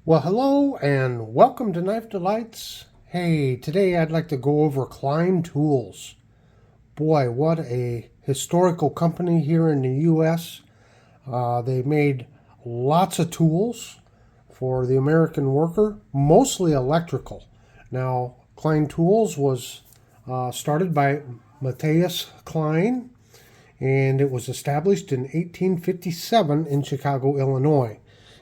Well, hello and welcome to Knife Delights. Hey, today I'd like to go over Klein Tools. Boy, what a historical company here in the U.S. They made lots of tools for the American worker, mostly electrical. Now, Klein Tools was started by Matthias Klein, and it was established in 1857 in Chicago, Illinois.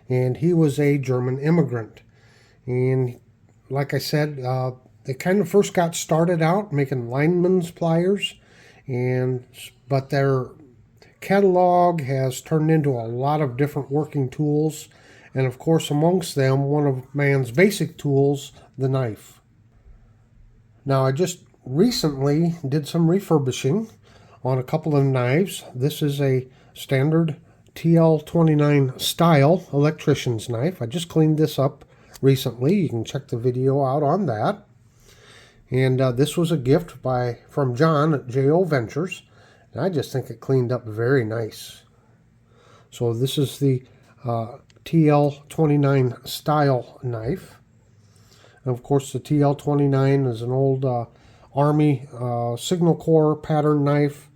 And he was a German immigrant. And like I said, they kind of first got started out making lineman's pliers, but their catalog has turned into a lot of different working tools, and of course amongst them one of man's basic tools, the knife. Now I just recently did some refurbishing on a couple of knives. This is a standard TL29 style electrician's knife. I just cleaned this up recently. You can check the video out on that. And this was a gift from John at JO Ventures. And I just think it cleaned up very nice. So this is the TL29 style knife. And of course the TL29 is an old Army Signal Corps pattern knife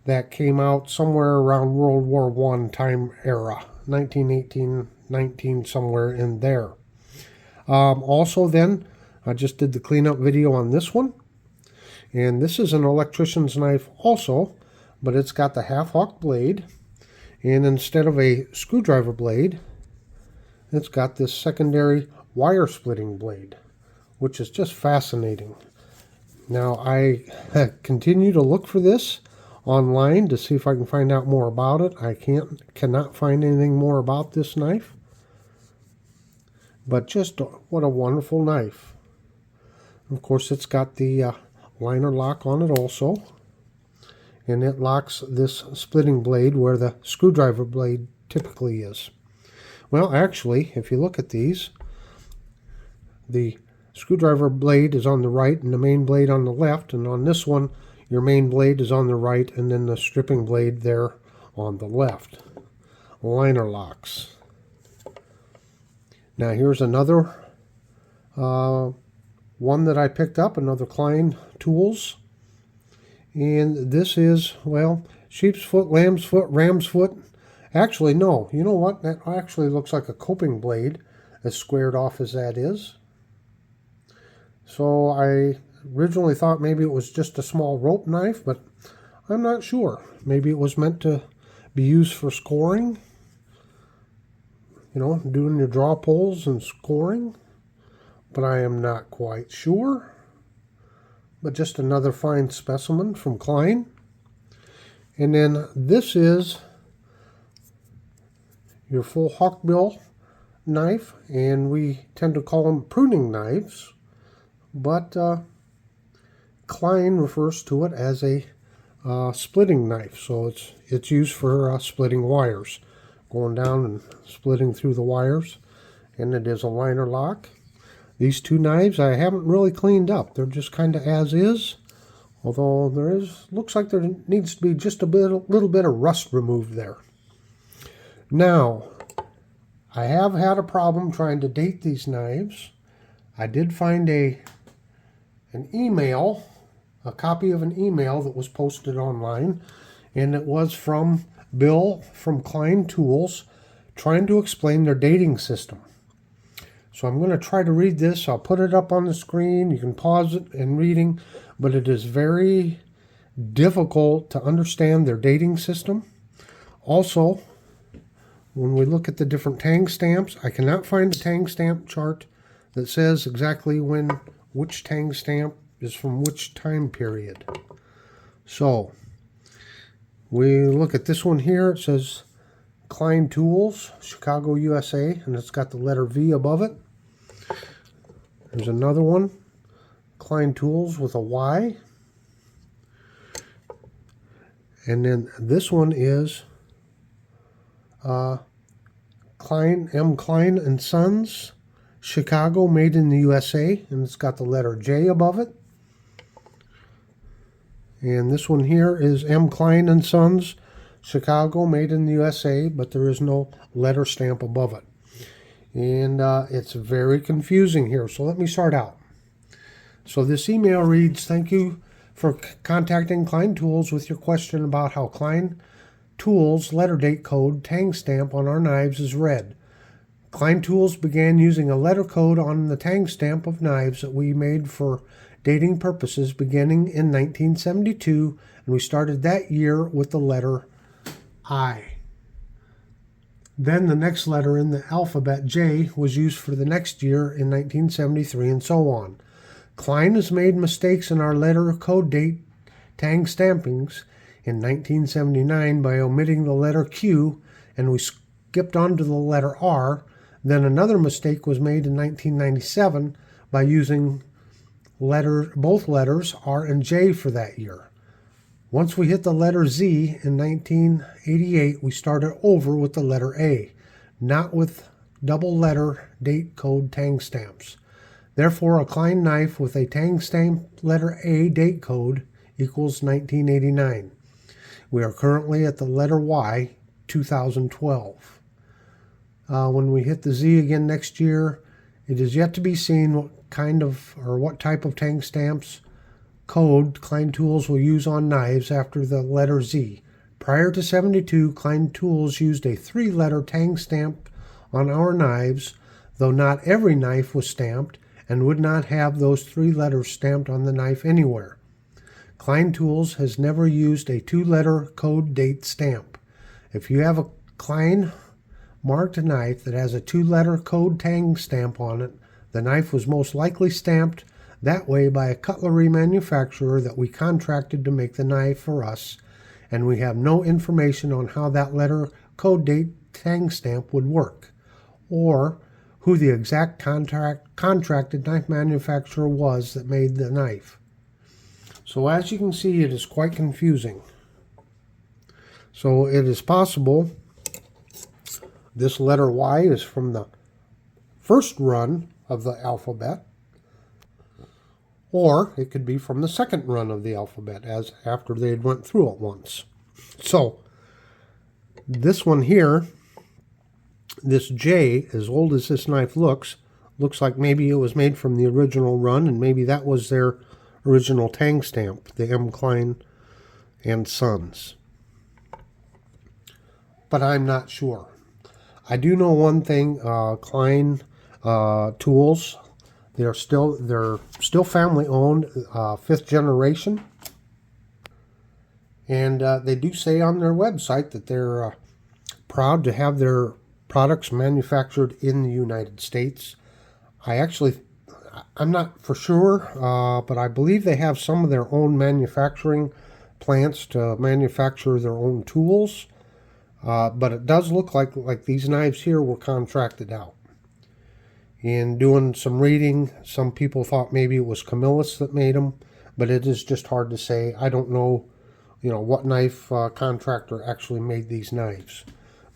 that came out somewhere around World War I time era, 1918, 19, somewhere in there. Also then, I just did the cleanup video on this one. And this is an electrician's knife also, but it's got the half-hawk blade. And instead of a screwdriver blade, it's got this secondary wire splitting blade, which is just fascinating. Now, I continue to look for this online to see if I can find out more about it. I cannot find anything more about this knife. But just what a wonderful knife. Of course, it's got the liner lock on it also. And it locks this splitting blade where the screwdriver blade typically is. Well, actually, if you look at these, the screwdriver blade is on the right and the main blade on the left. And on this one, your main blade is on the right and then the stripping blade there on the left. Liner locks. Now here's another one that I picked up, another Klein Tools. And this is, well, sheep's foot, lamb's foot, ram's foot. Actually, no. You know what? That actually looks like a coping blade, as squared off as that is. So I originally thought maybe it was just a small rope knife, but I'm not sure. Maybe it was meant to be used for scoring. You know, doing your draw pulls and scoring. But I am not quite sure. But just another fine specimen from Klein. And then this is your full hawkbill knife, and we tend to call them pruning knives. But Klein refers to it as a splitting knife, so it's used for splitting wires, going down and splitting through the wires, and it is a liner lock. These two knives I haven't really cleaned up; they're just kind of as is. Although looks like there needs to be just a little bit of rust removed there. Now, I have had a problem trying to date these knives. I did find a copy of an email that was posted online, and it was from Bill from Klein Tools trying to explain their dating system. So I'm going to try to read this. I'll put it up on the screen. You can pause it and reading, but it is very difficult to understand their dating system. Also, when we look at the different tang stamps, I cannot find a tang stamp chart that says exactly which tang stamp is from which time period. So, we look at this one here. It says Klein Tools, Chicago, USA, and it's got the letter V above it. There's another one, Klein Tools with a Y. And then this one is Klein and Sons, Chicago, made in the USA, and it's got the letter J above it. And this one here is M. Klein and Sons, Chicago, made in the USA, but there is no letter stamp above it. And it's very confusing here. So let me start out. So this email reads, thank you for contacting Klein Tools with your question about how Klein Tools letter date code tang stamp on our knives is read. Klein Tools began using a letter code on the tang stamp of knives that we made for dating purposes beginning in 1972, and we started that year with the letter I. Then the next letter in the alphabet, J, was used for the next year in 1973, and so on. Klein has made mistakes in our letter code date tang stampings in 1979 by omitting the letter Q, and we skipped on to the letter R. Then another mistake was made in 1997 by using both letters R and J for that year. Once we hit the letter Z in 1988, we started over with the letter A, not with double letter date code tang stamps. Therefore, a Klein knife with a tang stamp letter A date code equals 1989. We are currently at the letter Y, 2012. When we hit the Z again next year, it is yet to be seen what type of tang stamps code Klein Tools will use on knives after the letter Z. Prior to 72, Klein Tools used a 3-letter tang stamp on our knives, though not every knife was stamped and would not have those 3 letters stamped on the knife anywhere. Klein Tools has never used a 2-letter code date stamp. If you have a Klein marked knife that has a 2-letter code tang stamp on it, the knife was most likely stamped that way by a cutlery manufacturer that we contracted to make the knife for us, and we have no information on how that letter code date tang stamp would work, or who the exact contracted knife manufacturer was that made the knife. So as you can see, it is quite confusing. So it is possible this letter Y is from the first run of the alphabet, or it could be from the second run of the alphabet, as after they had went through it once. So this one here, this J, as old as this knife looks like maybe it was made from the original run, and maybe that was their original tang stamp, the M. Klein and Sons. But I'm not sure. I do know one thing, Klein Tools, they're still family owned, 5th generation, and they do say on their website that they're proud to have their products manufactured in the United States. I'm not for sure, but I believe they have some of their own manufacturing plants to manufacture their own tools. But it does look like these knives here were contracted out. In doing some reading, some people thought maybe it was Camillus that made them, but it is just hard to say. I don't know, what knife contractor actually made these knives.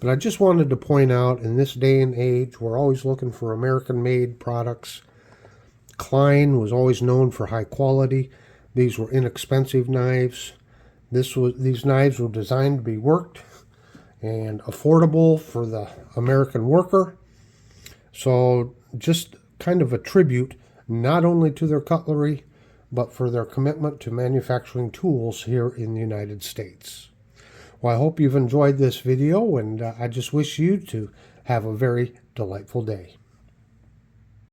But I just wanted to point out, in this day and age, we're always looking for American-made products. Klein was always known for high quality. These were inexpensive knives. These knives were designed to be worked and affordable for the American worker. So just kind of a tribute not only to their cutlery, but for their commitment to manufacturing tools here in the United States. Well, I hope you've enjoyed this video, and I just wish you to have a very delightful day.